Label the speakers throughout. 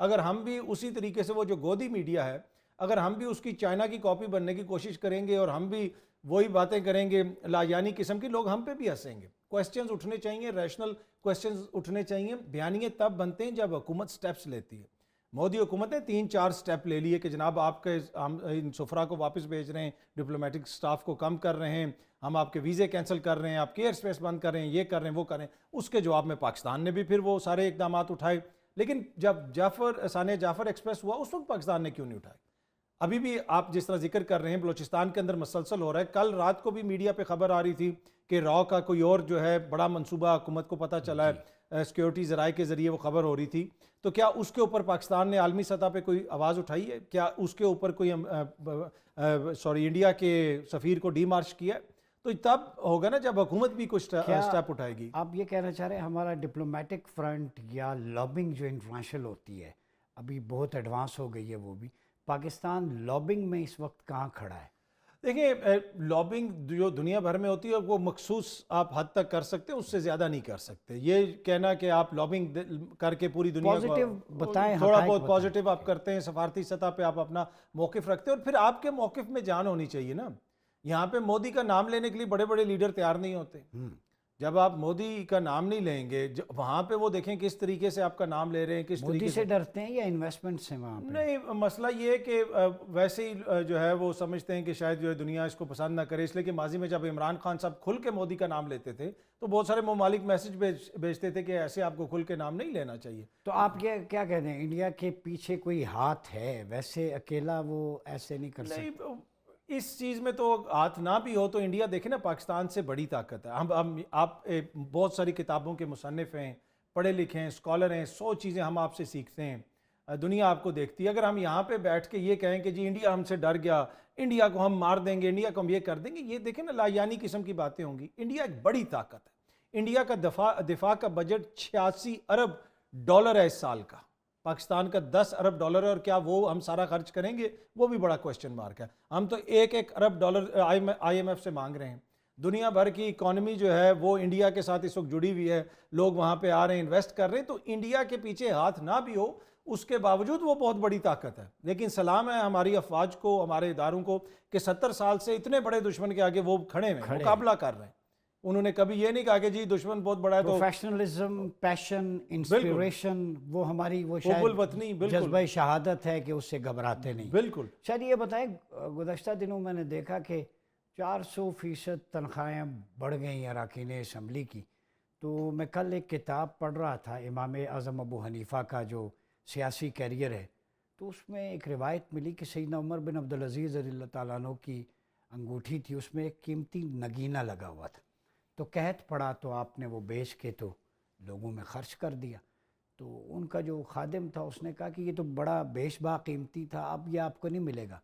Speaker 1: اگر ہم بھی اسی طریقے سے وہ جو گودی میڈیا ہے اگر ہم بھی اس کی چائنا کی کاپی بننے کی کوشش کریں گے اور ہم بھی وہی باتیں کریں گے لاجانی قسم کی, لوگ ہم پہ بھی ہنسیں گے. کوسچنز اٹھنے چاہیے, ریشنل کوسچنز اٹھنے چاہیے. بیانیے تب بنتے ہیں جب حکومت سٹیپس لیتی ہے. مودی حکومت نے 3-4 سٹیپ لے لیے کہ جناب آپ کے ان سفرا کو واپس بھیج رہے ہیں, ڈپلومیٹک سٹاف کو کم کر رہے ہیں, ہم آپ کے ویزے کینسل کر رہے ہیں, آپ کے ایئر اسپیس بند کر رہے ہیں, یہ کر رہے ہیں, وہ کر رہے ہیں. اس کے جواب میں پاکستان نے بھی پھر وہ سارے اقدامات اٹھائے. لیکن جب ثانیہ جعفر ایکسپریس ہوا اس وقت پاکستان نے کیوں نہیں اٹھائے؟ ابھی بھی آپ جس طرح ذکر کر رہے ہیں بلوچستان کے اندر مسلسل ہو رہا ہے. کل رات کو بھی میڈیا پہ خبر آ رہی تھی کہ راؤ کا کوئی اور جو ہے بڑا منصوبہ حکومت کو پتہ چلا ہے, سیکیورٹی ذرائع کے ذریعے وہ خبر ہو رہی تھی. تو کیا اس کے اوپر پاکستان نے عالمی سطح پہ کوئی آواز اٹھائی ہے؟ کیا اس کے اوپر کوئی انڈیا کے سفیر کو ڈی مارش کیا ہے؟ تو تب ہوگا نا جب حکومت بھی کچھ سٹیپ اٹھائے گی.
Speaker 2: آپ یہ کہنا چاہ رہے ہیں ہمارا ڈپلومیٹک فرنٹ یا لابنگ جو انٹرنیشنل ہوتی ہے ابھی بہت ایڈوانس ہو گئی ہے, وہ بھی پاکستان لابنگ میں اس وقت کہاں کھڑا ہے؟
Speaker 1: دیکھیں, لابنگ جو دنیا بھر میں ہوتی ہے وہ مخصوص آپ حد تک کر سکتے ہیں, اس سے زیادہ نہیں کر سکتے. یہ کہنا کہ آپ لابنگ کر کے پوری دنیا کو تھوڑا بہت پازیٹیو آپ کرتے ہیں, سفارتی سطح پہ آپ اپنا موقف رکھتے ہیں, اور پھر آپ کے موقف میں جان ہونی چاہیے نا. یہاں پہ مودی کا نام لینے کے لیے بڑے بڑے لیڈر تیار نہیں ہوتے. جب آپ مودی کا نام نہیں لیں گے وہاں پہ وہ دیکھیں کس طریقے سے آپ کا نام لے رہے ہیں, کس طریقے
Speaker 2: سے ڈرتے ہیں یا انویسٹمنٹ سے وہاں پہ؟
Speaker 1: نہیں, مسئلہ یہ ہے کہ ویسے ہی جو ہے وہ سمجھتے ہیں کہ شاید جو ہے دنیا اس کو پسند نہ کرے, اس لیے کہ ماضی میں جب عمران خان صاحب کھل کے مودی کا نام لیتے تھے تو بہت سارے ممالک میسج بھیجتے تھے کہ ایسے آپ کو کھل کے نام نہیں لینا چاہیے.
Speaker 2: تو آپ کیا کہتے ہیں, انڈیا کے پیچھے کوئی ہاتھ ہے؟ ویسے اکیلا وہ ایسے نہیں کر سکتا.
Speaker 1: اس چیز میں تو ہاتھ نہ بھی ہو تو انڈیا دیکھیں نا پاکستان سے بڑی طاقت ہے. آپ بہت ساری کتابوں کے مصنف ہیں, پڑھے لکھے ہیں, اسکالر ہیں, 100 چیزیں ہم آپ سے سیکھتے ہیں, دنیا آپ کو دیکھتی ہے. اگر ہم یہاں پہ بیٹھ کے یہ کہیں کہ جی انڈیا ہم سے ڈر گیا, انڈیا کو ہم مار دیں گے, انڈیا کو ہم یہ کر دیں گے, یہ دیکھیں نا لایانی قسم کی باتیں ہوں گی. انڈیا ایک بڑی طاقت ہے. انڈیا کا دفاع کا بجٹ 86 ارب ڈالر ہے اس سال کا. پاکستان کا 10 ارب ڈالر ہے, اور کیا وہ ہم سارا خرچ کریں گے؟ وہ بھی بڑا کوسچن مارک ہے. ہم تو 1 ارب ڈالر آئی ایم ایف سے مانگ رہے ہیں. دنیا بھر کی اکانومی جو ہے وہ انڈیا کے ساتھ اس وقت جڑی ہوئی ہے, لوگ وہاں پہ آ رہے ہیں, انویسٹ کر رہے ہیں. تو انڈیا کے پیچھے ہاتھ نہ بھی ہو اس کے باوجود وہ بہت بڑی طاقت ہے. لیکن سلام ہے ہماری افواج کو, ہمارے اداروں کو کہ 70 سال سے اتنے بڑے دشمن کے آگے وہ کھڑے ہیں, مقابلہ کر رہے ہیں. انہوں نے کبھی یہ نہیں کہا کہ جی دشمن بہت بڑا ہے. تو
Speaker 2: پروفیشنلزم, پیشن, انسپیریشن, وہ ہماری وہ شاید جذبہ شہادت ہے کہ اس سے گھبراتے نہیں.
Speaker 1: بالکل.
Speaker 2: شاید یہ بتائیں, گزشتہ دنوں میں نے دیکھا کہ 400% تنخواہیں بڑھ گئیں اراکین اسمبلی کی. تو میں کل ایک کتاب پڑھ رہا تھا امام اعظم ابو حنیفہ کا جو سیاسی کیریئر ہے, تو اس میں ایک روایت ملی کہ سیدنا عمر بن عبدالعزیز رضی اللہ تعالیٰ عنہ کی انگوٹھی تھی, اس میں ایک قیمتی نگینہ لگا ہوا تھا. تو قحط پڑا تو آپ نے وہ بیچ کے تو لوگوں میں خرچ کر دیا. تو ان کا جو خادم تھا اس نے کہا کہ یہ تو بڑا بیش با قیمتی تھا, اب یہ آپ کو نہیں ملے گا,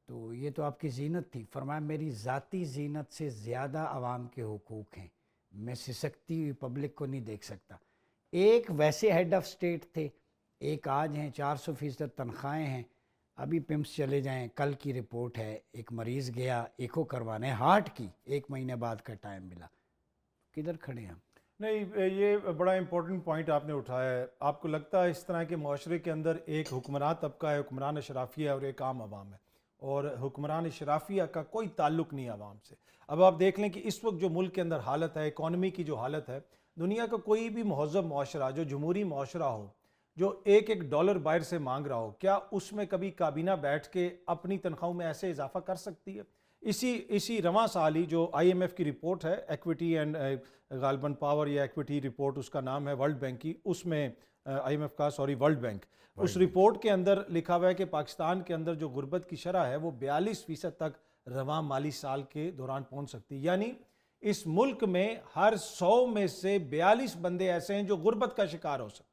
Speaker 2: تو یہ تو آپ کی زینت تھی. فرمایا میری ذاتی زینت سے زیادہ عوام کے حقوق ہیں, میں سسکتی ہوئی پبلک کو نہیں دیکھ سکتا. ایک ویسے ہیڈ آف سٹیٹ تھے, ایک آج ہیں, 400% تنخواہیں ہیں. ابھی پمپس چلے جائیں, کل کی رپورٹ ہے ایک مریض گیا ایکو کروانے ہارٹ کی, 1 مہینے بعد کا ٹائم ملا. کدھر کھڑے ہیں؟
Speaker 1: نہیں, یہ بڑا امپورٹنٹ پوائنٹ آپ نے اٹھایا ہے. آپ کو لگتا ہے اس طرح کے معاشرے کے اندر ایک حکمران طبقہ ہے, حکمران اشرافیہ ہے, اور ایک عام عوام ہے, اور حکمران اشرافیہ کا کوئی تعلق نہیں عوام سے. اب آپ دیکھ لیں کہ اس وقت جو ملک کے اندر حالت ہے, اکانومی کی جو حالت ہے, دنیا کا کوئی بھی مہذب معاشرہ جو جمہوری معاشرہ ہو, جو 1 ڈالر باہر سے مانگ رہا ہو, کیا اس میں کبھی کابینہ بیٹھ کے اپنی تنخواہوں میں ایسے اضافہ کر سکتی ہے؟ اسی رواں سال ہی جو آئی ایم ایف کی رپورٹ ہے, ایکویٹی اینڈ غالباً پاور یا ایکویٹی رپورٹ اس کا نام ہے, ورلڈ بینک کی, اس میں آئی ایم ایف کا ورلڈ بینک, اس رپورٹ کے اندر لکھا ہوا ہے کہ پاکستان کے اندر جو غربت کی شرح ہے وہ 42% تک رواں مالی سال کے دوران پہنچ سکتی ہے. یعنی اس ملک میں ہر 100 میں سے 42 بندے ایسے ہیں جو غربت کا شکار ہو سکتے ہیں.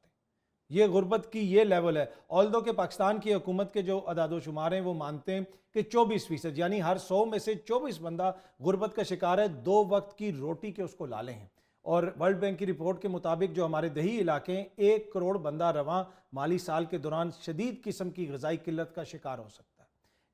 Speaker 1: یہ غربت کی یہ لیول ہے. آلدو کہ پاکستان کی حکومت کے جو اعداد و شمار ہیں وہ مانتے ہیں کہ 24%, یعنی ہر 100 میں سے 24 بندہ غربت کا شکار ہے, 2 وقت کی روٹی کے اس کو لالے ہیں. اور ورلڈ بینک کی رپورٹ کے مطابق جو ہمارے دیہی علاقے ہیں, 1 کروڑ بندہ رواں مالی سال کے دوران شدید قسم کی غذائی قلت کا شکار ہو سکتا ہے.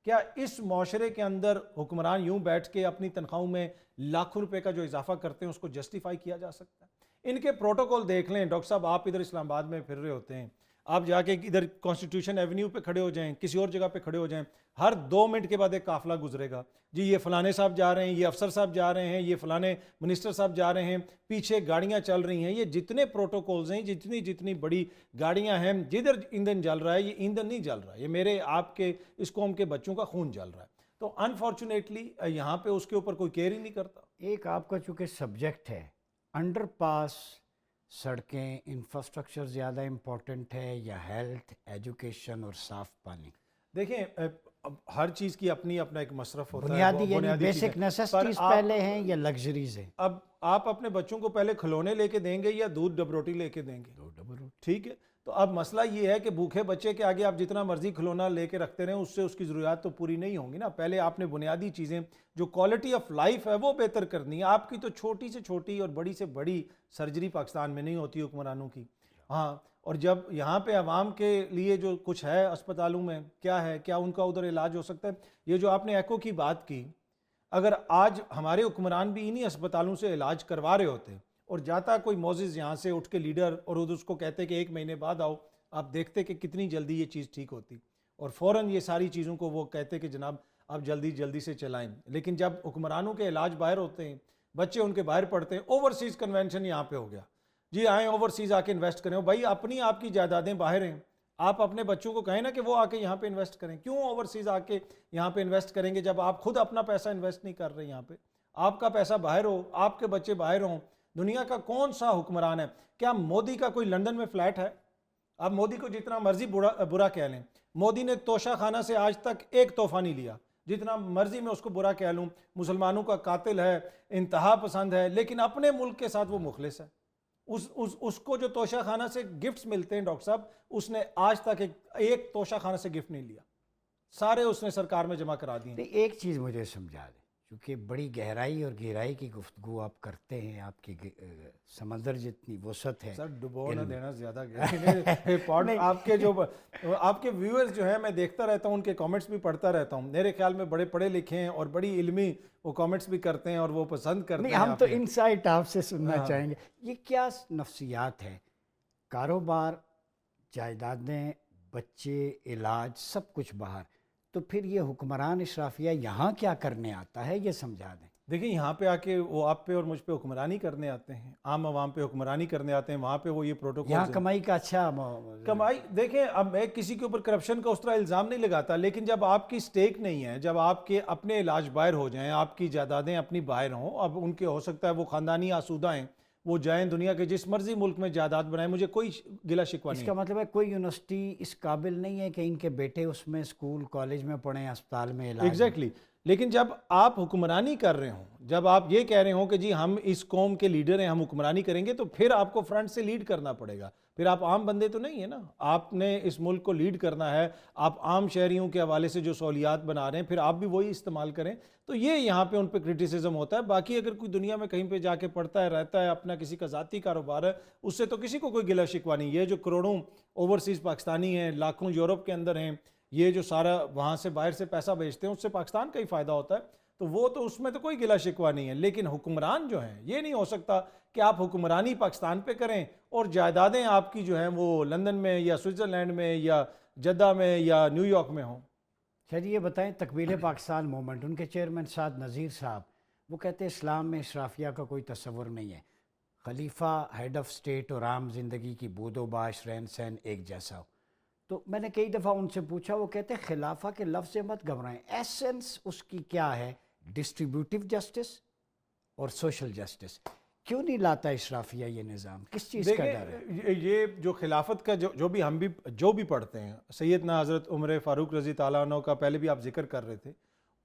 Speaker 1: کیا اس معاشرے کے اندر حکمران یوں بیٹھ کے اپنی تنخواہوں میں لاکھوں روپے کا جو اضافہ کرتے ہیں اس کو جسٹیفائی کیا جا سکتا ہے؟ ان کے پروٹوکول دیکھ لیں. ڈاکٹر صاحب آپ ادھر اسلام آباد میں پھر رہے ہوتے ہیں, آپ جا کے ادھر کانسٹیٹیوشن ایونیو پہ کھڑے ہو جائیں, کسی اور جگہ پہ کھڑے ہو جائیں, ہر 2 منٹ کے بعد ایک قافلہ گزرے گا, جی یہ فلانے صاحب جا رہے ہیں, یہ افسر صاحب جا رہے ہیں, یہ فلانے منسٹر صاحب جا رہے ہیں, پیچھے گاڑیاں چل رہی ہیں. یہ جتنے پروٹوکولز ہیں, جتنی بڑی گاڑیاں ہیں, جدھر ایندھن جل رہا ہے, یہ ایندھن نہیں جل رہا, یہ میرے آپ کے اس قوم کے بچوں کا خون جل رہا ہے. تو انفارچونیٹلی یہاں پہ اس کے اوپر کوئی کیئر ہی نہیں کرتا.
Speaker 2: ایک آپ کا چونکہ سبجیکٹ ہے, انڈر پاس, سڑکیں, انفراسٹرکچر زیادہ امپورٹنٹ ہے یا ہیلتھ, ایجوکیشن اور صاف پانی؟
Speaker 1: دیکھیں اب ہر چیز کی اپنی اپنا ایک مصرف ہوتا ہے.
Speaker 2: بنیادی یعنی
Speaker 1: چیزیں.
Speaker 2: بیسک نیسیسٹیز پہلے ہیں یا لگژریز ہیں؟
Speaker 1: اب آپ اپنے بچوں کو پہلے کھلونے لے کے دیں گے یا دودھ ڈب روٹی لے کے دیں گے؟ ٹھیک ہے. تو اب مسئلہ یہ ہے کہ بھوکے بچے کے آگے آپ جتنا مرضی کھلونا لے کے رکھتے رہیں, اس سے اس کی ضروریات تو پوری نہیں ہوں گی نا. پہلے آپ نے بنیادی چیزیں جو کوالٹی آف لائف ہے وہ بہتر کرنی ہے. آپ کی تو چھوٹی سے چھوٹی اور بڑی سے بڑی سرجری پاکستان میں نہیں ہوتی حکمرانوں کی. ہاں, اور جب یہاں پہ عوام کے لیے جو کچھ ہے اسپتالوں میں, کیا ہے, کیا ان کا ادھر علاج ہو سکتا ہے؟ یہ جو آپ نے ایکو کی بات کی, اگر آج ہمارے حکمران بھی انہی اسپتالوں سے علاج کروا رہے ہوتے اور جاتا کوئی معزز یہاں سے اٹھ کے لیڈر اور اس کو کہتے کہ 1 مہینے بعد آؤ, آپ دیکھتے کہ کتنی جلدی یہ چیز ٹھیک ہوتی, اور فوراً یہ ساری چیزوں کو وہ کہتے کہ جناب آپ جلدی سے چلائیں. لیکن جب حکمرانوں کے علاج باہر ہوتے ہیں, بچے ان کے باہر پڑھتے ہیں, اوورسیز کنونشن یہاں پہ ہو گیا, جی آئیں اوورسیز آ کے انویسٹ کریں. بھائی اپنی آپ کی جائیدادیں باہر ہیں, آپ اپنے بچوں کو کہیں نا کہ وہ آ کے یہاں پہ انویسٹ کریں. کیوں اوورسیز آ کے یہاں پہ انویسٹ کریں گے جب آپ خود اپنا پیسہ انویسٹ نہیں کر رہے؟ یہاں پہ آپ کا پیسہ باہر ہو, آپ کے بچے باہر ہوں. دنیا کا کون سا حکمران ہے, کیا مودی کا کوئی لندن میں فلیٹ ہے؟ آپ مودی کو جتنا مرضی برا کہہ لیں, مودی نے توشہ خانہ سے آج تک ایک تحفہ نہیں لیا. جتنا مرضی میں اس کو برا کہہ لوں, مسلمانوں کا قاتل ہے, انتہا پسند ہے, لیکن اپنے ملک کے ساتھ وہ مخلص ہے. اس کو جو توشہ خانہ سے گفٹس ملتے ہیں ڈاکٹر صاحب, اس نے آج تک ایک توشہ خانہ سے گفٹ نہیں لیا, سارے اس نے سرکار میں جمع کرا دیے.
Speaker 2: ایک چیز مجھے سمجھا دیں, چونکہ بڑی گہرائی اور گہرائی کی گفتگو آپ کرتے ہیں, آپ کی سمندر جتنی وسعت ہے.
Speaker 1: سر ڈبو نہ دینا زیادہ آپ کے ویورز جو ہیں, میں دیکھتا رہتا ہوں, ان کے کامنٹس بھی پڑھتا رہتا ہوں. میرے خیال میں بڑے پڑھے لکھے ہیں اور بڑی علمی وہ کامنٹس بھی کرتے ہیں اور وہ پسند کرتے ہیں.
Speaker 2: ہم تو انسائٹ آپ سے سننا چاہیں گے, یہ کیا نفسیات ہے؟ کاروبار, جائیدادیں, بچے, علاج, سب کچھ باہر, تو پھر یہ حکمران اشرافیہ یہاں کیا کرنے آتا ہے, یہ سمجھا دیں.
Speaker 1: دیکھیں یہاں پہ آ کے وہ آپ پہ اور مجھ پہ حکمرانی کرنے آتے ہیں, عام عوام پہ حکمرانی کرنے آتے ہیں. وہاں پہ وہ یہ پروٹوکول,
Speaker 2: یہاں کمائی کا اچھا
Speaker 1: کمائی. دیکھیں اب میں کسی کے اوپر کرپشن کا اس طرح الزام نہیں لگاتا, لیکن جب آپ کی سٹیک نہیں ہے, جب آپ کے اپنے علاج باہر ہو جائیں, آپ کی جائیدادیں اپنی باہر ہوں, اب ان کے ہو سکتا ہے وہ خاندانی آسودہ ہیں, وہ جائیں دنیا کے جس مرضی ملک میں جائیداد بنائیں, مجھے کوئی گلہ شکوہ نہیں.
Speaker 2: اس کا مطلب ہے کوئی یونیورسٹی اس قابل نہیں ہے کہ ان کے بیٹے اس میں اسکول کالج میں پڑھیں, اسپتال میں علاج.
Speaker 1: ایگزیکٹلی. لیکن جب آپ حکمرانی کر رہے ہوں, جب آپ یہ کہہ رہے ہوں کہ جی ہم اس قوم کے لیڈر ہیں, ہم حکمرانی کریں گے, تو پھر آپ کو فرنٹ سے لیڈ کرنا پڑے گا. پھر آپ عام بندے تو نہیں ہیں نا, آپ نے اس ملک کو لیڈ کرنا ہے. آپ عام شہریوں کے حوالے سے جو سہولیات بنا رہے ہیں, پھر آپ بھی وہی استعمال کریں. تو یہ یہاں پہ ان پہ کرٹیسزم ہوتا ہے. باقی اگر کوئی دنیا میں کہیں پہ جا کے پڑھتا ہے, رہتا ہے, اپنا کسی کا ذاتی کاروبار ہے, اس سے تو کسی کو کوئی گلہ شکوہ نہیں. یہ جو کروڑوں اوورسیز پاکستانی ہیں, لاکھوں یورپ کے اندر ہیں, یہ جو سارا وہاں سے باہر سے پیسہ بھیجتے ہیں, اس سے پاکستان کا ہی فائدہ ہوتا ہے. تو وہ تو اس میں تو کوئی گلہ شکوہ نہیں ہے. لیکن حکمران جو ہیں, یہ نہیں ہو سکتا کہ آپ حکمرانی پاکستان پہ کریں اور جائیدادیں آپ کی جو ہیں وہ لندن میں یا سوئٹزرلینڈ میں یا جدہ میں یا نیو یارک میں ہوں.
Speaker 2: چلیے یہ بتائیں, تقبیل پاکستان موومنٹ, ان کے چیئرمین سعد نذیر صاحب, وہ کہتے ہیں اسلام میں اشرافیہ کا کوئی تصور نہیں ہے, خلیفہ ہیڈ آف اسٹیٹ اور عام زندگی کی بود و باش, رہن سہن ایک جیسا ہو. تو میں نے کئی دفعہ ان سے پوچھا, وہ کہتے ہیں خلافہ کے لفظ سے مت گھبرائیں, ایسنس اس کی کیا ہے, ڈسٹریبیوٹیو جسٹس اور سوشل جسٹس. کیوں نہیں لاتا اشرافیہ یہ نظام, کس چیز کا ڈر ہے؟
Speaker 1: یہ جو خلافت کا جو بھی پڑھتے ہیں, سیدنا حضرت عمر فاروق رضی تعالیٰ عنہ کا پہلے بھی آپ ذکر کر رہے تھے,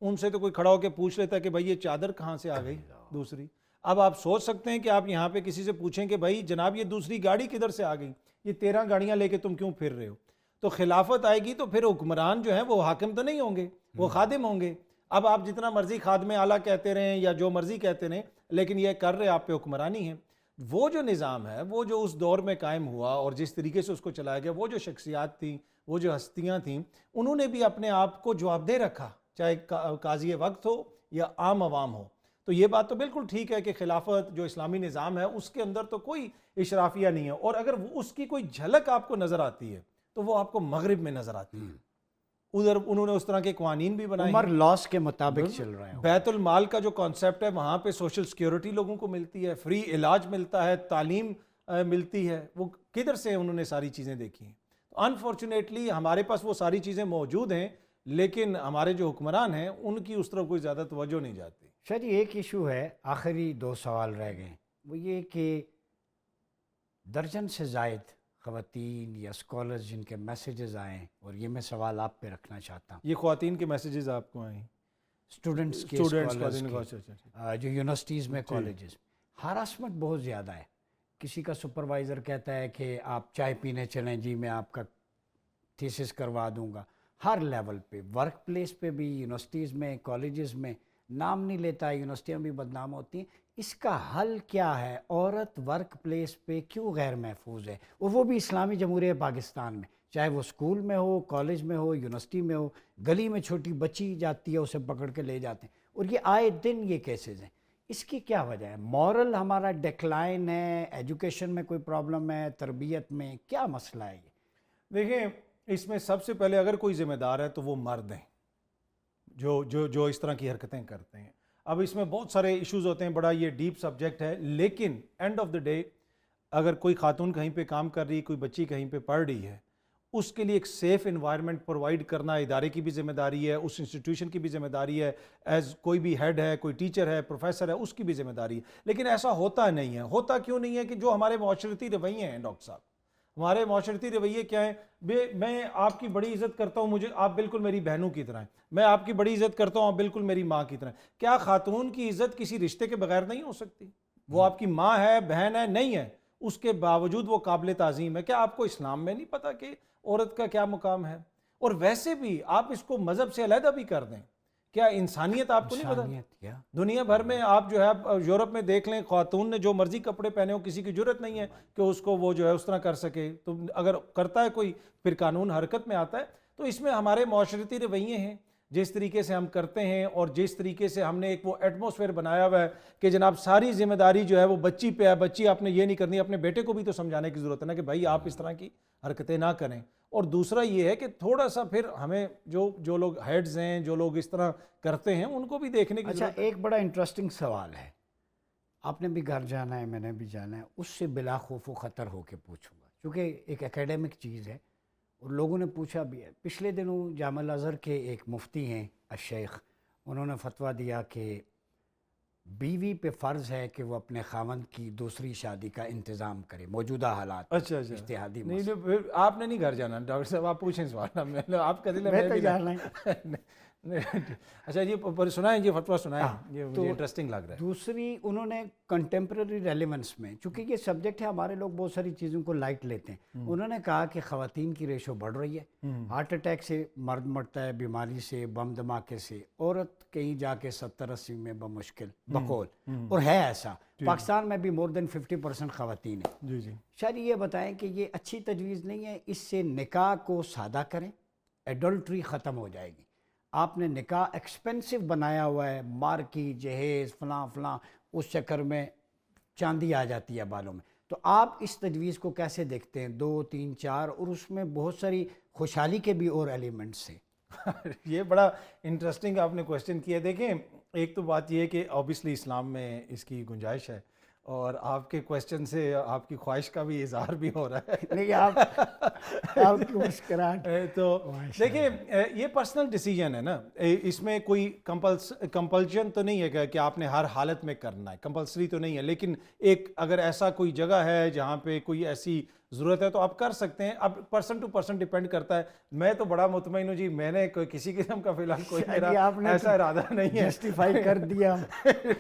Speaker 1: ان سے تو کوئی کھڑا ہو کے پوچھ لیتا ہے کہ بھائی یہ چادر کہاں سے آ گئی دوسری. اب آپ سوچ سکتے ہیں کہ آپ یہاں پہ کسی سے پوچھیں کہ بھائی جناب یہ دوسری گاڑی کدھر سے آ گئی, یہ 13 گاڑیاں لے کے تم کیوں پھر رہے ہو. تو خلافت آئے گی تو پھر حکمران جو ہیں وہ حاکم تو نہیں ہوں گے, وہ خادم ہوں گے. اب آپ جتنا مرضی خادم اعلیٰ کہتے رہیں یا جو مرضی کہتے رہیں, لیکن یہ کر رہے آپ پہ حکمرانی ہے. وہ جو نظام ہے, وہ جو اس دور میں قائم ہوا اور جس طریقے سے اس کو چلایا گیا, وہ جو شخصیات تھیں, وہ جو ہستیاں تھیں, انہوں نے بھی اپنے آپ کو جواب دہ رکھا, چاہے قاضی وقت ہو یا عام عوام ہو. تو یہ بات تو بالکل ٹھیک ہے کہ خلافت جو اسلامی نظام ہے اس کے اندر تو کوئی اشرافیہ نہیں ہے. اور اگر اس کی کوئی جھلک آپ کو نظر آتی ہے تو وہ آپ کو مغرب میں نظر آتی ہے. ادھر انہوں نے اس طرح کے قوانین بھی بنائے
Speaker 2: عمر لاس کے مطابق چل رہا ہے.
Speaker 1: بیت المال کا جو کانسیپٹ ہے وہاں پہ سوشل سیکیورٹی لوگوں کو ملتی ہے, فری علاج ملتا ہے, تعلیم ملتی ہے. وہ کدھر سے انہوں نے ساری چیزیں دیکھی ہیں؟ انفارچونیٹلی ہمارے پاس وہ ساری چیزیں موجود ہیں لیکن ہمارے جو حکمران ہیں ان کی اس طرف کوئی زیادہ توجہ نہیں جاتی.
Speaker 2: شاہ جی ایک ایشو ہے, آخری 2 سوال رہ گئے, وہ یہ کہ درجن سے زائد خواتین یا اسکالرز جن کے میسیجز آئیں, اور یہ میں سوال آپ پہ رکھنا چاہتا ہوں,
Speaker 1: یہ خواتین کے میسیجز آپ کو آئیں
Speaker 2: اسٹوڈنٹس کے, scholars کے, جو یونیورسٹیز میں, کالجز, ہراسمنٹ بہت زیادہ ہے. کسی کا سپروائزر کہتا ہے کہ آپ چائے پینے چلیں جی, میں آپ کا تھیسس کروا دوں گا. ہر لیول پہ, ورک پلیس پہ بھی, یونیورسٹیز میں, کالجز میں, نام نہیں لیتا, یونیورسٹیاں بھی بدنام ہوتی ہیں. اس کا حل کیا ہے؟ عورت ورک پلیس پہ کیوں غیر محفوظ ہے, اور وہ بھی اسلامی جمہوریہ پاکستان میں, چاہے وہ اسکول میں ہو, کالج میں ہو, یونیورسٹی میں ہو, گلی میں چھوٹی بچی جاتی ہے اسے پکڑ کے لے جاتے ہیں, اور یہ آئے دن یہ کیسز ہیں. اس کی کیا وجہ ہے؟ مورل ہمارا ڈیکلائن ہے, ایجوکیشن میں کوئی پرابلم ہے, تربیت میں کیا مسئلہ ہے؟ یہ
Speaker 1: دیکھیں, اس میں سب سے پہلے اگر کوئی ذمہ دار ہے تو وہ مرد ہیں جو اس طرح کی حرکتیں کرتے ہیں. اب اس میں بہت سارے ایشوز ہوتے ہیں, بڑا یہ ڈیپ سبجیکٹ ہے, لیکن اینڈ آف دا ڈے اگر کوئی خاتون کہیں پہ کام کر رہی, کوئی بچی کہیں پہ پڑھ رہی ہے, اس کے لیے ایک سیف انوائرمنٹ پرووائڈ کرنا ادارے کی بھی ذمہ داری ہے, اس انسٹیٹیوشن کی بھی ذمہ داری ہے, ایز کوئی بھی ہیڈ ہے, کوئی ٹیچر ہے, پروفیسر ہے, اس کی بھی ذمہ داری ہے. لیکن ایسا ہوتا نہیں ہے. ہوتا کیوں نہیں ہے؟ کہ جو ہمارے معاشرتی رویے ہیں ڈاکٹر صاحب, ہمارے معاشرتی رویے کیا ہیں؟ میں آپ کی بڑی عزت کرتا ہوں, مجھے آپ بالکل میری بہنوں کی طرح ہیں, میں آپ کی بڑی عزت کرتا ہوں, آپ بالکل میری ماں کی طرح ہیں. کیا خاتون کی عزت کسی رشتے کے بغیر نہیں ہو سکتی؟ وہ آپ کی ماں ہے, بہن ہے, نہیں ہے, اس کے باوجود وہ قابل تعظیم ہے. کیا آپ کو اسلام میں نہیں پتا کہ عورت کا کیا مقام ہے؟ اور ویسے بھی آپ اس کو مذہب سے علیحدہ بھی کر دیں, کیا انسانیت آپ کو نہیں پتا؟ دنیا بھر میں آپ جو ہے یورپ میں دیکھ لیں, خاتون نے جو مرضی کپڑے پہنے ہو, کسی کی جرت نہیں ہے کہ اس کو وہ جو ہے اس طرح کر سکے. تو اگر کرتا ہے کوئی پھر قانون حرکت میں آتا ہے. تو اس میں ہمارے معاشرتی رویے ہیں, جس طریقے سے ہم کرتے ہیں, اور جس طریقے سے ہم نے ایک وہ ایٹماسفیئر بنایا ہوا ہے کہ جناب ساری ذمہ داری جو ہے وہ بچی پہ ہے. بچی آپ نے یہ نہیں کرنی, اپنے بیٹے کو بھی تو سمجھانے کی ضرورت ہے نا کہ بھائی آپ اس طرح کی حرکتیں نہ کریں. اور دوسرا یہ ہے کہ تھوڑا سا پھر ہمیں جو لوگ ہیڈز ہیں, جو لوگ اس طرح کرتے ہیں, ان کو بھی دیکھنے کی ضرورت ہے.
Speaker 2: ایک بڑا انٹرسٹنگ سوال ہے, آپ نے بھی گھر جانا ہے, میں نے بھی جانا ہے, اس سے بلا خوف و خطر ہو کے پوچھوں گا, چونکہ ایک اکیڈمک چیز ہے اور لوگوں نے پوچھا بھی ہے. پچھلے دنوں جامعہ الازہر کے ایک مفتی ہیں الشیخ, انہوں نے فتویٰ دیا کہ بیوی پہ فرض ہے کہ وہ اپنے خاوند کی دوسری شادی کا انتظام کرے موجوجہ حالات.
Speaker 1: اچھا
Speaker 2: اجتہادی
Speaker 1: نہیں, آپ نے نہیں گھر جانا ڈاکٹر صاحب, آپ پوچھیں سوال, آپ کا دل ہے,
Speaker 2: میں تو جانا ہے.
Speaker 1: اچھا جی سنائیں, یہ فتویٰ سنائیں, یہ مجھے انٹرسٹنگ لگ رہا ہے.
Speaker 2: دوسری انہوں نے کنٹمپریری ریلیونس میں, چونکہ یہ سبجیکٹ ہے, ہمارے لوگ بہت ساری چیزوں کو لائٹ لیتے ہیں, انہوں نے کہا کہ خواتین کی ریشو بڑھ رہی ہے, ہارٹ اٹیک سے مرد مرتا ہے, بیماری سے, بم دھماکے سے, عورت کہیں جا کے 70-80 میں بمشکل بقول, اور ہے ایسا. پاکستان میں بھی مور دین 50% خواتین ہیں.
Speaker 1: جی جی,
Speaker 2: شاید یہ بتائیں کہ یہ اچھی تجویز نہیں ہے, اس سے نکاح کو سادہ کریں, ایڈلٹری ختم ہو جائے گی. آپ نے نکاح ایکسپینسو بنایا ہوا ہے, مارکی, جہیز, فلاں فلاں, اس چکر میں چاندی آ جاتی ہے بالوں میں. تو آپ اس تجویز کو کیسے دیکھتے ہیں؟ 2 3 4, اور اس میں بہت ساری خوشحالی کے بھی اور ایلیمنٹس ہیں.
Speaker 1: یہ بڑا انٹرسٹنگ آپ نے کوشچن کیا. دیکھیں, ایک تو بات یہ ہے کہ اوبیسلی اسلام میں اس کی گنجائش ہے, اور آپ کے کوشچن سے آپ کی خواہش کا بھی اظہار بھی ہو رہا ہے.
Speaker 2: نہیں, آپ کی مسکراہٹ.
Speaker 1: تو دیکھیں, یہ پرسنل ڈیسیجن ہے نا, اس میں کوئی کمپلشن تو نہیں ہے کہ آپ نے ہر حالت میں کرنا ہے, کمپلسری تو نہیں ہے. لیکن ایک اگر ایسا کوئی جگہ ہے جہاں پہ کوئی ایسی ضرورت ہے تو آپ کر سکتے ہیں. اب پرسن ٹو پرسن ڈیپینڈ کرتا ہے. میں تو بڑا مطمئن ہوں جی, میں نے کوئی کسی قسم کا فی الحال کوئی میرا ایسا ارادہ نہیں ہے.
Speaker 2: جسٹیفائی کر دیا.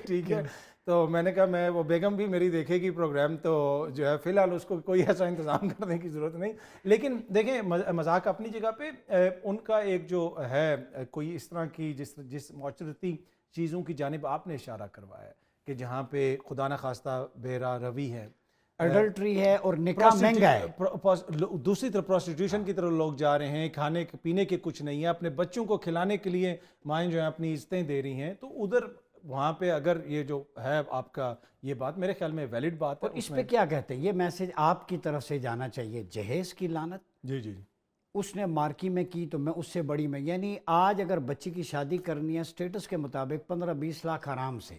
Speaker 1: ٹھیک ہے, تو میں نے کہا میں, وہ بیگم بھی میری دیکھے گی پروگرام, تو جو ہے فی الحال اس کو کوئی ایسا انتظام کرنے کی ضرورت نہیں. لیکن دیکھیں, مذاق اپنی جگہ پہ, ان کا ایک جو ہے کوئی اس طرح کی جس معاشرتی چیزوں کی جانب آپ نے اشارہ کروایا ہے کہ جہاں پہ خدا نخواستہ بے راہ روی ہے,
Speaker 2: ایڈلٹری ہے, اور نکاح مہنگا ہے.
Speaker 1: دوسری طرف پروسٹیٹیوشن کی طرف لوگ جا رہے ہیں, کھانے پینے کے کچھ نہیں ہے, اپنے بچوں کو کھلانے کے لیے مائیں جو ہیں اپنی عزتیں دے رہی ہیں. تو ادھر وہاں پہ اگر یہ جو ہے آپ کا یہ بات میرے خیال میں ویلڈ بات ہے.
Speaker 2: اس پہ کیا کہتے ہیں؟ یہ میسج آپ کی طرف سے جانا چاہیے, جہیز کی لعنت.
Speaker 1: جی جی,
Speaker 2: اس نے مارکی میں کی تو میں اس سے بڑی میں، یعنی آج اگر بچی کی شادی کرنی ہے سٹیٹس کے مطابق 15-20 لاکھ آرام سے،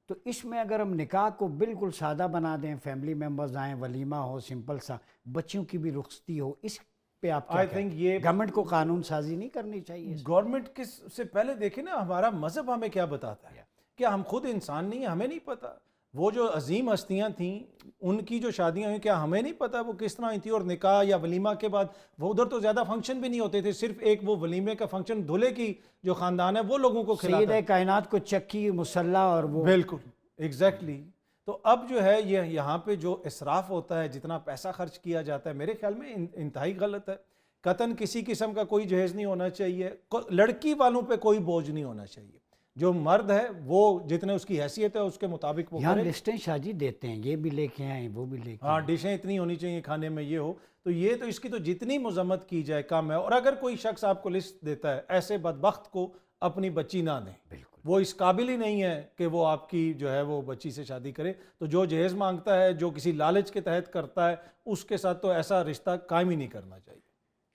Speaker 2: تو اس میں اگر ہم نکاح کو بالکل سادہ بنا دیں، فیملی ممبرز آئیں، ولیمہ ہو سمپل سا، بچیوں کی بھی رخصتی ہو، اس پہ آپ کیا کہتے ہیں؟ گورنمنٹ کو قانون سازی نہیں کرنی چاہیے؟
Speaker 1: گورنمنٹ کے سے پہلے دیکھیں نا ہمارا مذہب ہمیں کیا بتاتا ہے، کیا ہم خود انسان نہیں ہیں؟ ہمیں نہیں پتا وہ جو عظیم ہستیاں تھیں ان کی جو شادیاں ہوئیں، کیا ہمیں نہیں پتا وہ کس طرح ہوئی تھی؟ اور نکاح یا ولیمہ کے بعد وہ ادھر تو زیادہ فنکشن بھی نہیں ہوتے تھے، صرف ایک وہ ولیمے کا فنکشن دولہے کی جو خاندان ہے وہ لوگوں کو کھلاتا
Speaker 2: سید کائنات کو چکی مسلح اور وہ
Speaker 1: بالکل ایگزیکٹلی. تو اب جو ہے یہ یہاں پہ جو اسراف ہوتا ہے، جتنا پیسہ خرچ کیا جاتا ہے، میرے خیال میں انتہائی غلط ہے. قطعاً کسی قسم کا کوئی جہیز نہیں ہونا چاہیے، لڑکی والوں پہ کوئی بوجھ نہیں ہونا چاہیے. جو مرد ہے وہ جتنے اس کی حیثیت ہے اس کے مطابق وہ
Speaker 2: یہاں
Speaker 1: کرے.
Speaker 2: لسٹیں شاہ دیتے ہیں، یہ بھی لے کے آئیں وہ بھی لے کے
Speaker 1: ہاں ڈشیں اتنی ہونی چاہیے کھانے میں، یہ ہو تو یہ تو اس کی تو جتنی مذمت کی جائے کم ہے. اور اگر کوئی شخص آپ کو لسٹ دیتا ہے، ایسے بدبخت کو اپنی بچی نہ دیں.
Speaker 2: بالکل
Speaker 1: وہ اس قابل ہی نہیں ہے کہ وہ آپ کی جو ہے وہ بچی سے شادی کرے. تو جو جہیز مانگتا ہے، جو کسی لالچ کے تحت کرتا ہے، اس کے ساتھ تو ایسا رشتہ قائم ہی نہیں کرنا چاہیے.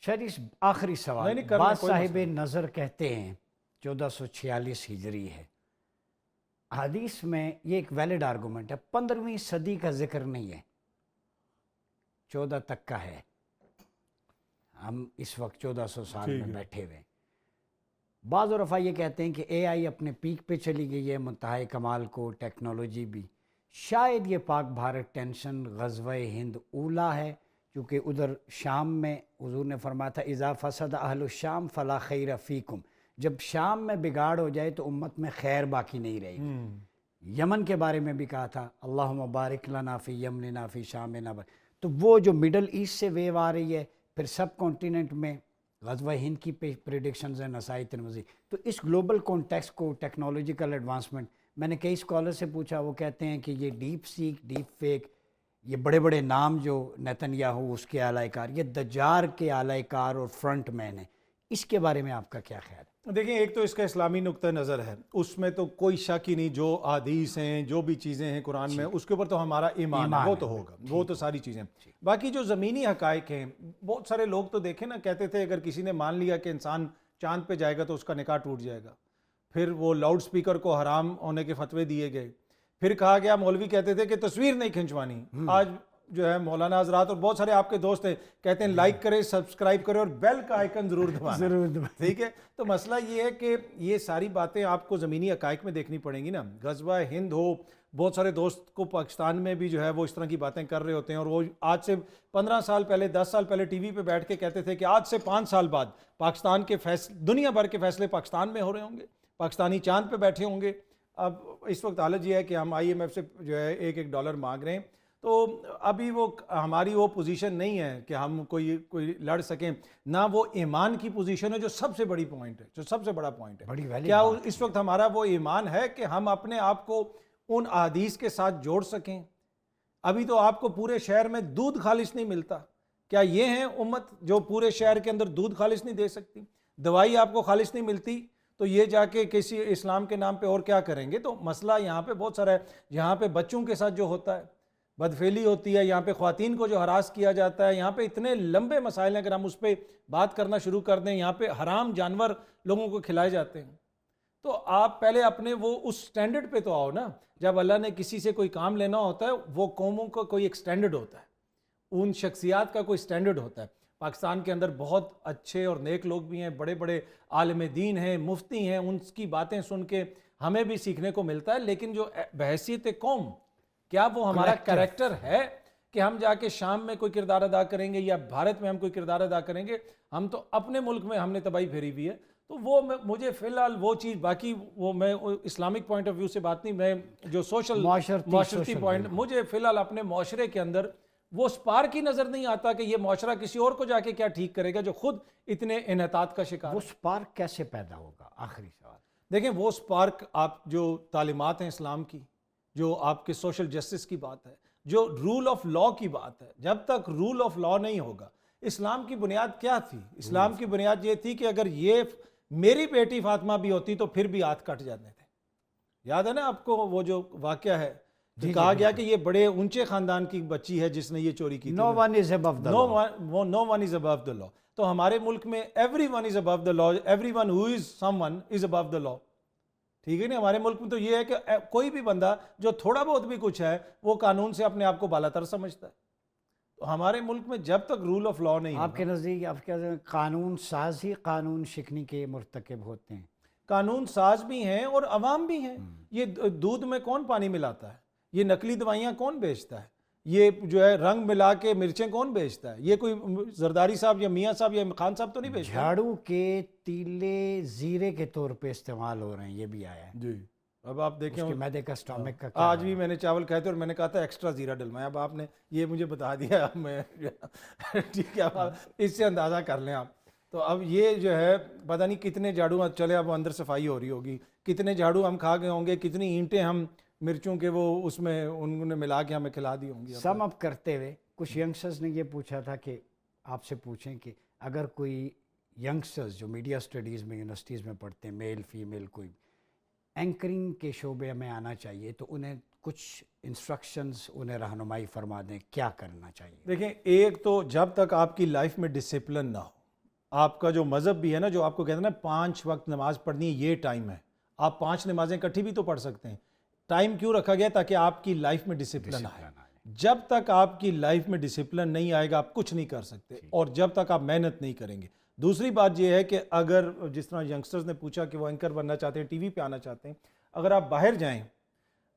Speaker 2: شاید اس آخری سوال،
Speaker 1: نہیں کرنا
Speaker 2: بعض
Speaker 1: کوئی
Speaker 2: صاحب
Speaker 1: مسئلہ
Speaker 2: نظر کہتے ہیں 1446 ہجری ہے، حدیث میں یہ ایک ویلڈ آرگومنٹ ہے، 15ویں صدی کا ذکر نہیں ہے، 14 تک کا ہے. ہم اس وقت 1400 سال میں بیٹھے ہوئے. بعض عرفا یہ کہتے ہیں کہ اے آئی اپنے پیک پہ چلی گئی ہے، منتہائی کمال کو ٹیکنالوجی بھی. شاید یہ پاک بھارت ٹینشن غزوہ ہند اولا ہے، کیونکہ ادھر شام میں حضور نے فرمایا تھا اذا فسد اہل الشام فلا خیر فیکم، جب شام میں بگاڑ ہو جائے تو امت میں خیر باقی نہیں رہے گی. یمن کے بارے میں بھی کہا تھا اللہم بارک لنا فی یمننا فی شامنا. تو وہ جو مڈل ایسٹ سے ویو آ رہی ہے، پھر سب کانٹیننٹ میں غزوہ ہند کی پریڈکشنز ہیں نسائی ترمذی. تو اس گلوبل کانٹیکسٹ کو ٹیکنالوجیکل ایڈوانسمنٹ، میں نے کئی اسکالر سے پوچھا، وہ کہتے ہیں کہ یہ ڈیپ سیک، ڈیپ فیک، یہ بڑے بڑے نام جو نیتنیاہو اس کے اعلی کار، یہ دجار کے اعلی کار اور فرنٹ مین ہیں. اس کے بارے میں آپ کا کیا خیال ہے؟
Speaker 1: دیکھیں ایک تو اس کا اسلامی نقطہ نظر ہے، اس میں تو کوئی شک ہی نہیں، جو احادیث ہیں جو بھی چیزیں ہیں قرآن میں اس کے اوپر تو ہمارا ایمان ہے، وہ تو ہوگا، وہ تو ساری چیزیں. باقی جو زمینی حقائق ہیں، بہت سارے لوگ تو دیکھیں نا کہتے تھے اگر کسی نے مان لیا کہ انسان چاند پہ جائے گا تو اس کا نکاح ٹوٹ جائے گا. پھر وہ لاؤڈ سپیکر کو حرام ہونے کے فتوے دیے گئے. پھر کہا گیا، مولوی کہتے تھے کہ تصویر نہیں کھنچوانی. آج جو ہے مولانا حضرات اور بہت سارے آپ کے دوست ہیں کہتے ہیں لائک کرے، سبسکرائب کرے اور بیل کا آئیکن ضرور دبانا. ٹھیک ہے، تو مسئلہ یہ ہے کہ یہ ساری باتیں آپ کو زمینی حقائق میں دیکھنی پڑیں گی نا. غزوہ ہند ہو، بہت سارے دوست کو پاکستان میں بھی جو ہے وہ اس طرح کی باتیں کر رہے ہوتے ہیں، اور وہ آج سے 15 سال پہلے، 10 سال پہلے ٹی وی پہ بیٹھ کے کہتے تھے کہ آج سے 5 سال بعد پاکستان کے فیصلے، دنیا بھر کے فیصلے پاکستان میں ہو رہے ہوں گے، پاکستانی چاند پہ بیٹھے ہوں گے. اب اس وقت حالت یہ ہے کہ ہم آئی ایم ایف سے جو ہے $1 مانگ رہے ہیں. تو ابھی وہ ہماری وہ پوزیشن نہیں ہے کہ ہم کوئی لڑ سکیں، نہ وہ ایمان کی پوزیشن ہے جو سب سے بڑی پوائنٹ ہے، جو سب سے بڑا پوائنٹ ہے. کیا اس وقت ہمارا وہ ایمان ہے کہ ہم اپنے آپ کو ان احادیث کے ساتھ جوڑ سکیں؟ ابھی تو آپ کو پورے شہر میں دودھ خالص نہیں ملتا. کیا یہ ہیں امت جو پورے شہر کے اندر دودھ خالص نہیں دے سکتی؟ دوائی آپ کو خالص نہیں ملتی تو یہ جا کے کسی اسلام کے نام پہ اور کیا کریں گے؟ تو مسئلہ یہاں پہ بہت سارا ہے. یہاں پہ بچوں کے ساتھ جو ہوتا ہے، بدفعلی ہوتی ہے، یہاں پہ خواتین کو جو ہراس کیا جاتا ہے، یہاں پہ اتنے لمبے مسائل ہیں، اگر ہم اس پہ بات کرنا شروع کر دیں. یہاں پہ حرام جانور لوگوں کو کھلائے جاتے ہیں. تو آپ پہلے اپنے وہ اس سٹینڈرڈ پہ تو آؤ نا. جب اللہ نے کسی سے کوئی کام لینا ہوتا ہے، وہ قوموں کا کوئی ایک سٹینڈرڈ ہوتا ہے، ان شخصیات کا کوئی سٹینڈرڈ ہوتا ہے. پاکستان کے اندر بہت اچھے اور نیک لوگ بھی ہیں، بڑے بڑے عالم دین ہیں، مفتی ہیں، ان کی باتیں سن کے ہمیں بھی سیکھنے کو ملتا ہے. لیکن جو بحیثیت قوم، کیا وہ ہمارا کریکٹر ہے کہ ہم جا کے شام میں کوئی کردار ادا کریں گے یا بھارت میں ہم کوئی کردار ادا کریں گے؟ ہم تو اپنے ملک میں ہم نے تباہی پھیری ہوئی ہے. تو وہ مجھے فی الحال وہ چیز، باقی وہ میں اسلامک پوائنٹ آف ویو سے بات نہیں، میں جو سوشل معاشرتی پوائنٹ، مجھے فی الحال اپنے معاشرے کے اندر وہ سپارک ہی نظر نہیں آتا کہ یہ معاشرہ کسی اور کو جا کے کیا ٹھیک کرے گا جو خود اتنے انحطاط کا شکار ہے.
Speaker 2: وہ سپارک کیسے پیدا ہوگا؟ آخری سوال.
Speaker 1: دیکھیں وہ سپارک، آپ جو تعلیمات ہیں اسلام کی، جو آپ کے سوشل جسٹس کی بات ہے، جو رول آف لا کی بات ہے، جب تک رول آف لا نہیں ہوگا. اسلام کی بنیاد کیا تھی؟ اسلام کی بنیاد یہ تھی کہ اگر یہ میری بیٹی فاطمہ بھی ہوتی تو پھر بھی ہاتھ کٹ جاتے تھے. یاد ہے نا آپ کو وہ جو واقعہ ہے، کہا گیا کہ یہ بڑے اونچے خاندان کی بچی ہے جس نے یہ چوری کی.
Speaker 2: No one is above the law.
Speaker 1: No one is above the law. تو ہمارے ملک میں every one is above the law, every one who is someone is above the law. ٹھیک ہے نا. ہمارے ملک میں تو یہ ہے کہ کوئی بھی بندہ جو تھوڑا بہت بھی کچھ ہے وہ قانون سے اپنے آپ کو بالا تر سمجھتا ہے. تو ہمارے ملک میں جب تک رول آف لا نہیں
Speaker 2: آپ کے نزدیک آپ کے قانون ساز ہی قانون شکنی کے مرتکب ہوتے ہیں؟
Speaker 1: قانون ساز بھی ہیں اور عوام بھی ہیں. یہ دودھ میں کون پانی ملاتا ہے؟ یہ نقلی دوائیاں کون بیچتا ہے؟ یہ جو ہے رنگ ملا کے مرچیں کون بیچتا ہے؟ یہ کوئی زرداری صاحب یا میاں صاحب یا خان صاحب تو نہیں بیچتا.
Speaker 2: جھاڑو کے تیلے زیرے کے طور پہ استعمال ہو رہے ہیں، یہ بھی آیا ہے.
Speaker 1: جی. اب آپ دیکھیں
Speaker 2: اس کے میدے کا سٹامک کا
Speaker 1: آج بھی میں نے چاول کھائے تھے اور میں نے کہا تھا ایکسٹرا زیرہ ڈلوایا. اب آپ نے یہ مجھے بتا دیا, اب میں ٹھیک ہے اب اس سے اندازہ کر لیں آپ. تو اب یہ جو ہے پتہ نہیں کتنے جھاڑو چلے اب اندر صفائی ہو رہی ہوگی, کتنے جھاڑو ہم کھا گئے ہوں گے, کتنی اینٹیں ہم مرچوں کے وہ اس میں انہوں نے ملا کے ہمیں کھلا دی ہوں گی.
Speaker 2: سم اپ کرتے ہوئے کچھ ینگسٹرز نے یہ پوچھا تھا کہ آپ سے پوچھیں کہ اگر کوئی ینگسٹرز جو میڈیا اسٹڈیز میں یونیورسٹیز میں پڑھتے ہیں, میل فیمیل, کوئی اینکرنگ کے شعبے میں آنا چاہیے تو انہیں کچھ انسٹرکشنز انہیں رہنمائی فرما دیں, کیا کرنا چاہیے؟
Speaker 1: دیکھیں, ایک تو جب تک آپ کی لائف میں ڈسپلن نہ ہو, آپ کا جو مذہب بھی ہے نا, جو آپ کو کہتے ہیں نا 5 وقت نماز پڑھنی ہے, یہ ٹائم ہے, آپ 5 نمازیں اکٹھی بھی تو پڑھ سکتے ہیں. ٹائم کیوں رکھا گیا؟ تاکہ آپ کی لائف میں ڈسپلن آئے. جب تک آپ کی لائف میں ڈسپلن نہیں آئے گا آپ کچھ نہیں کر سکتے, اور جب تک آپ محنت نہیں کریں گے. دوسری بات یہ ہے کہ اگر جس طرح ینگسٹرز نے پوچھا کہ وہ اینکر بننا چاہتے ہیں, ٹی وی پہ آنا چاہتے ہیں, اگر آپ باہر جائیں,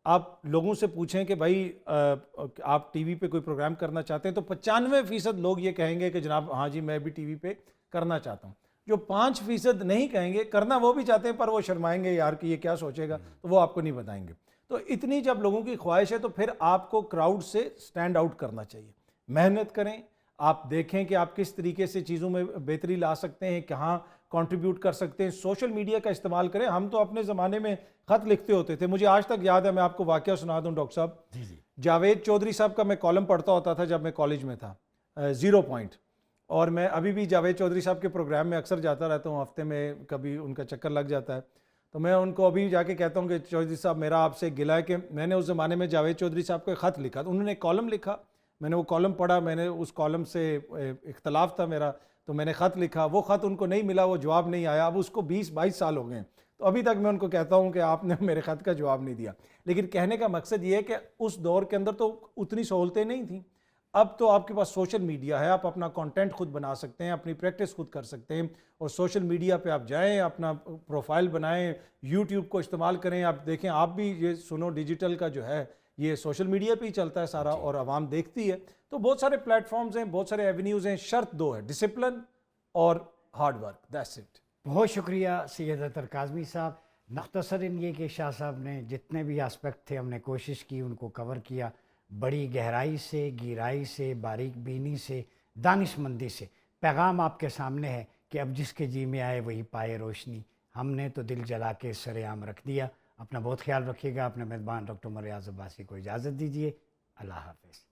Speaker 1: آپ لوگوں سے پوچھیں کہ بھائی آپ ٹی وی پہ کوئی پروگرام کرنا چاہتے ہیں, تو 95% لوگ یہ کہیں گے کہ جناب ہاں جی میں بھی ٹی وی پہ کرنا چاہتا ہوں. جو 5% نہیں کہیں گے, کرنا وہ بھی چاہتے ہیں پر وہ شرمائیں گے یار کہ یہ کیا سوچے گا, تو وہ آپ کو نہیں بتائیں گے. تو اتنی جب لوگوں کی خواہش ہے تو پھر آپ کو کراؤڈ سے سٹینڈ آؤٹ کرنا چاہیے. محنت کریں, آپ دیکھیں کہ آپ کس طریقے سے چیزوں میں بہتری لا سکتے ہیں, کہاں کنٹریبیوٹ کر سکتے ہیں. سوشل میڈیا کا استعمال کریں. ہم تو اپنے زمانے میں خط لکھتے ہوتے تھے, مجھے آج تک یاد ہے, میں آپ کو واقعہ سنا دوں ڈاکٹر صاحب. جاوید چودھری صاحب کا میں کالم پڑھتا ہوتا تھا جب میں کالج میں تھا, 0 پوائنٹ, اور میں ابھی بھی جاوید چودھری صاحب کے پروگرام میں اکثر جاتا رہتا ہوں, ہفتے میں کبھی ان کا چکر لگ جاتا ہے. تو میں ان کو ابھی جا کے کہتا ہوں کہ چودھری صاحب میرا آپ سے گلہ ہے کہ میں نے اس زمانے میں جاوید چودھری صاحب کو ایک خط لکھا, انہوں نے کالم لکھا, میں نے وہ کالم پڑھا, میں نے اس کالم سے اختلاف تھا میرا, تو میں نے خط لکھا, وہ خط ان کو نہیں ملا, وہ جواب نہیں آیا. اب اس کو 20-22 سال ہو گئے ہیں, تو ابھی تک میں ان کو کہتا ہوں کہ آپ نے میرے خط کا جواب نہیں دیا. لیکن کہنے کا مقصد یہ ہے کہ اس دور کے اندر تو اتنی سہولتیں نہیں تھیں. اب تو آپ کے پاس سوشل میڈیا ہے, آپ اپنا کانٹینٹ خود بنا سکتے ہیں, اپنی پریکٹس خود کر سکتے ہیں, اور سوشل میڈیا پہ آپ جائیں, اپنا پروفائل بنائیں, یوٹیوب کو استعمال کریں. آپ دیکھیں, آپ بھی یہ سنو ڈیجیٹل کا جو ہے یہ سوشل میڈیا پہ ہی چلتا ہے سارا, اور عوام دیکھتی ہے. تو بہت سارے پلیٹ فارمز ہیں, بہت سارے ایونیوز ہیں. شرط 2 ہے, ڈسپلن اور ہارڈ ورک, دیٹس اٹ.
Speaker 2: بہت شکریہ سید اطہر کاظمی صاحب. مختصراً یہ کہ شاہ صاحب نے جتنے بھی آسپیکٹ تھے ہم نے کوشش کی ان کو کور کیا, بڑی گہرائی سے, گہرائی سے, باریک بینی سے, دانش مندی سے. پیغام آپ کے سامنے ہے کہ اب جس کے جی میں آئے وہی پائے روشنی. ہم نے تو دل جلا کے سر عام رکھ دیا. اپنا بہت خیال رکھیے گا. اپنے میزبان ڈاکٹر عمر ریاض عباسی کو اجازت دیجیے. اللہ حافظ.